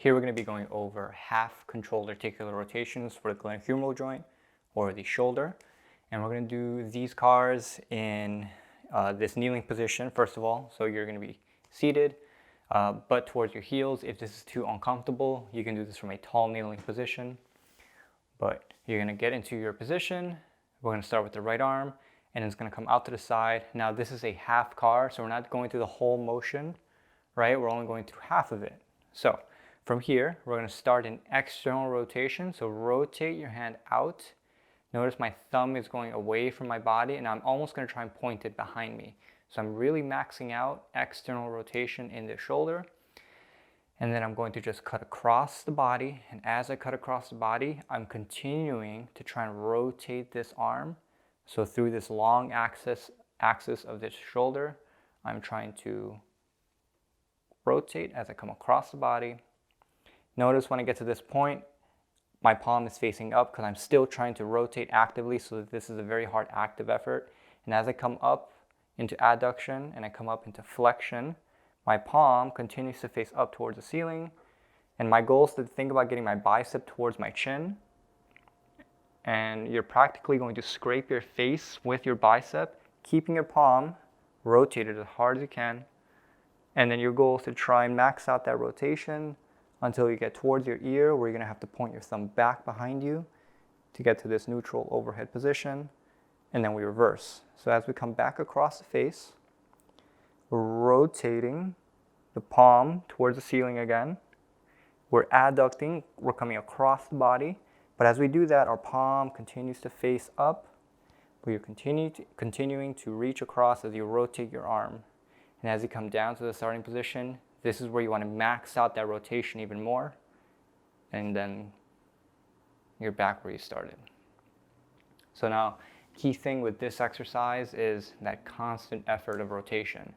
Here we're going to be going over half controlled articular rotations for the glenohumeral joint or the shoulder. And we're going to do these CARs in this kneeling position first of all. So you're going to be seated, butt towards your heels. If this is too uncomfortable, you can do this from a tall kneeling position. But you're going to get into your position. We're going to start with the right arm, and it's going to come out to the side. Now this is a half CAR, so we're not going through the whole motion, right? We're only going through half of it. So from here, we're going to start an external rotation. So rotate your hand out. Notice my thumb is going away from my body, and I'm almost going to try and point it behind me. So I'm really maxing out external rotation in the shoulder. And then I'm going to just cut across the body. And as I cut across the body, I'm continuing to try and rotate this arm. So through this long axis of this shoulder, I'm trying to rotate as I come across the body. Notice when I get to this point, my palm is facing up because I'm still trying to rotate actively, so that this is a very hard active effort. And as I come up into adduction and I come up into flexion, my palm continues to face up towards the ceiling. And my goal is to think about getting my bicep towards my chin. And you're practically going to scrape your face with your bicep, keeping your palm rotated as hard as you can. And then your goal is to try and max out that rotation until you get towards your ear, where you're going to have to point your thumb back behind you to get to this neutral overhead position. And then we reverse. So as we come back across the face, we're rotating the palm towards the ceiling again. We're adducting, we're coming across the body. But as we do that, our palm continues to face up. But you're continuing to reach across as you rotate your arm. And as you come down to the starting position, this is where you want to max out that rotation even more. And then you're back where you started. So now, key thing with this exercise is that constant effort of rotation.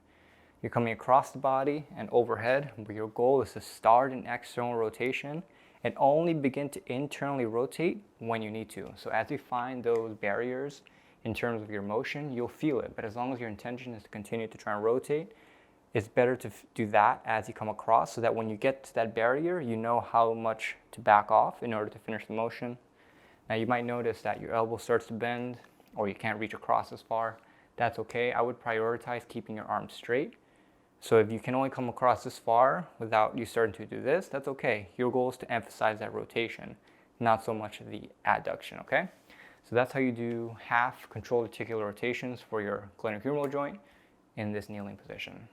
You're coming across the body and overhead, but your goal is to start an external rotation and only begin to internally rotate when you need to. So as you find those barriers in terms of your motion, you'll feel it. But as long as your intention is to continue to try and rotate, it's better to do that as you come across, so that when you get to that barrier, you know how much to back off in order to finish the motion. Now you might notice that your elbow starts to bend, or you can't reach across as far. That's okay. I would prioritize keeping your arms straight. So if you can only come across this far without you starting to do this, that's okay. Your goal is to emphasize that rotation, not so much the adduction, okay? So that's how you do half controlled articular rotations for your glenohumeral joint in this kneeling position.